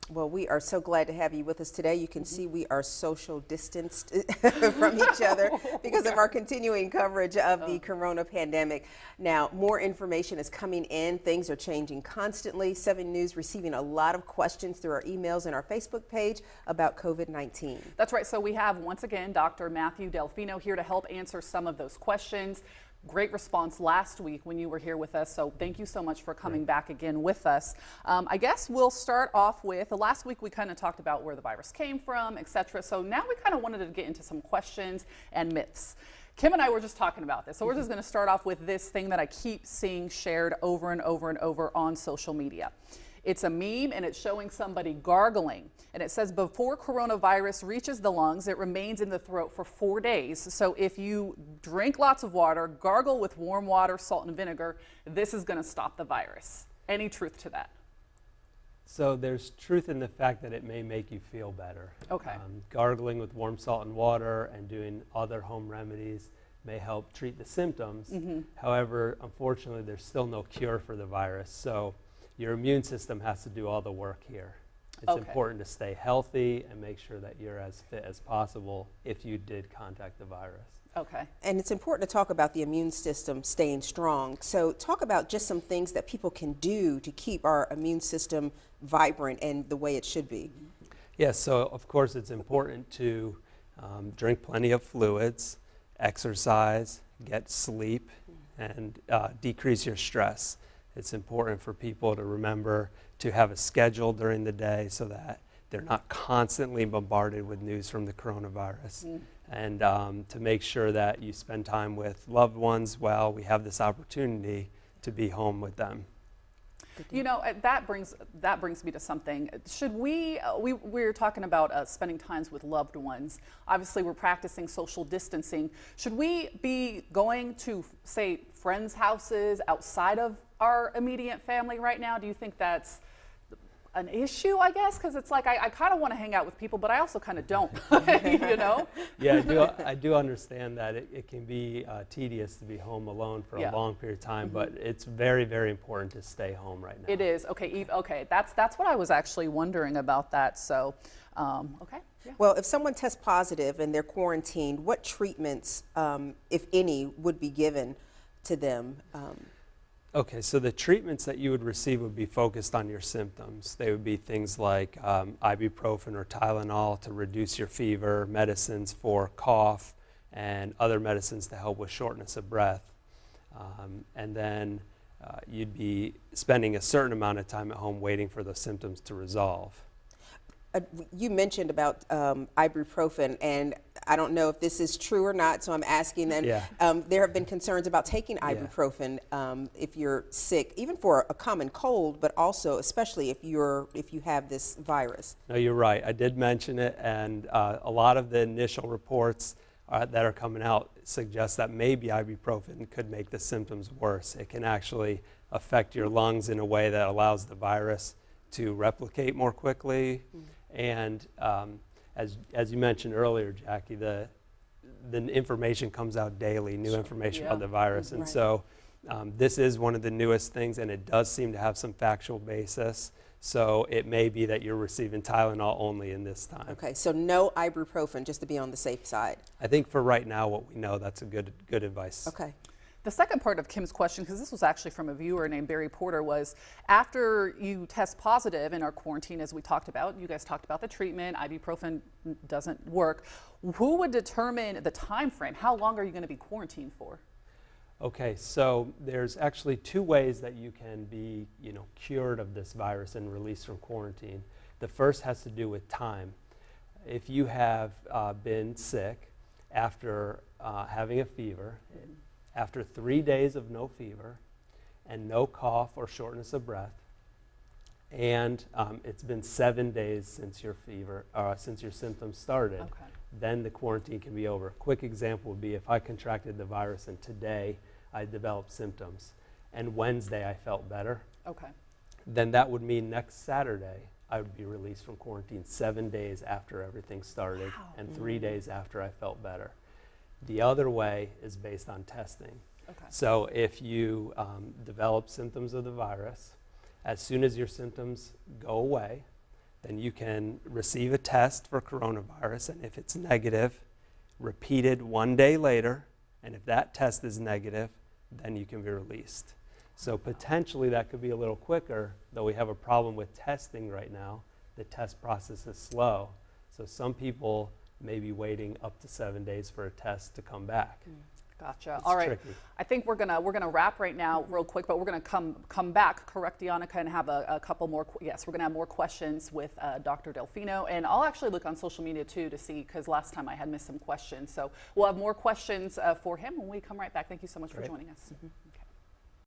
Well, we are so glad to have you with us today. You can see we are social distanced from each other because of our continuing coverage of the corona pandemic. Now, more information is coming in. Things are changing constantly. 7 News receiving a lot of questions through our emails and our Facebook page about COVID-19. That's right. So we have, once again, Dr. Matthew Delfino here to help answer some of those questions. Great response last week when you were here with us, so thank you so much for coming back again with us. I guess we'll start off with, last week we kind of talked about where the virus came from, etc. So now we kind of wanted to get into some questions and myths. Kim and I were just talking about this, so we're just going to start off with this thing that I keep seeing shared over and over and over on social media. It's a meme and it's showing somebody gargling, and it says before coronavirus reaches the lungs, it remains in the throat for 4 days. So if you drink lots of water, gargle with warm water, salt and vinegar, this is going to stop the virus. Any truth to that? So there's truth in the fact that it may make you feel better. Okay. Gargling with warm salt and water and doing other home remedies may help treat the symptoms. However, unfortunately, there's still no cure for the virus. So your immune system has to do all the work here. It's important to stay healthy and make sure that you're as fit as possible if you did contact the virus. Okay. And it's important to talk about the immune system staying strong. So talk about just some things that people can do to keep our immune system vibrant and the way it should be. Yes, so of course it's important to drink plenty of fluids, exercise, get sleep, and decrease your stress. It's important for people to remember to have a schedule during the day so that they're not constantly bombarded with news from the coronavirus. And to make sure that you spend time with loved ones while we have this opportunity to be home with them. You know, that brings me to something. Should we were talking about spending times with loved ones. Obviously, we're practicing social distancing. Should we be going to, say, friends' houses outside of our immediate family right now? Do you think that's an issue, I guess? Because it's like I kind of want to hang out with people, but I also kind of don't, you know? Yeah, I do understand that it can be tedious to be home alone for a long period of time, but it's very, very important to stay home right now. It is. Okay, okay, that's what I was actually wondering about that, so, okay. Yeah. Well, if someone tests positive and they're quarantined, what treatments, if any, would be given to them? Okay, so the treatments that you would receive would be focused on your symptoms. They would be things like ibuprofen or Tylenol to reduce your fever, medicines for cough, and other medicines to help with shortness of breath. And then you'd be spending a certain amount of time at home waiting for those symptoms to resolve. You mentioned about ibuprofen, and I don't know if this is true or not, so I'm asking. And there have been concerns about taking ibuprofen if you're sick, even for a common cold, but also especially if you have this virus. No, you're right. I did mention it, and a lot of the initial reports that are coming out suggest that maybe ibuprofen could make the symptoms worse. It can actually affect your lungs in a way that allows the virus to replicate more quickly. And as you mentioned earlier, Jackie, the information comes out daily, new information about the virus. And so this is one of the newest things, and it does seem to have some factual basis. So it may be that you're receiving Tylenol only in this time. Okay, so no ibuprofen, just to be on the safe side. I think for right now, what we know, that's a good advice. Okay. The second part of Kim's question, because this was actually from a viewer named Barry Porter, was after you test positive in our quarantine, as we talked about, you guys talked about the treatment, ibuprofen doesn't work. Who would determine the time frame? How long are you going to be quarantined for? Okay, so there's actually 2 ways that you can be, cured of this virus and released from quarantine. The first has to do with time. If you have been sick after having a fever, after 3 days of no fever and no cough or shortness of breath, and it's been 7 days since your symptoms started, then the quarantine can be over. A quick example would be if I contracted the virus and today I developed symptoms and Wednesday I felt better, then that would mean next Saturday I would be released from quarantine 7 days after everything started and 3 days after I felt better. The other way is based on testing. So if you develop symptoms of the virus, as soon as your symptoms go away, then you can receive a test for coronavirus, and if it's negative, repeated 1 day later, and if that test is negative, then you can be released. So potentially that could be a little quicker, though we have a problem with testing right now. The test process is slow. So some people may be waiting up to 7 days for a test to come back. Gotcha. It's All right. tricky. I think we're gonna wrap right now real quick, but we're gonna come back, correct, Deanna, and have a couple more. Yes, we're gonna have more questions with Dr. Delfino, and I'll actually look on social media too to see, because last time I had missed some questions. So we'll have more questions for him when we come right back. Thank you so much for joining us.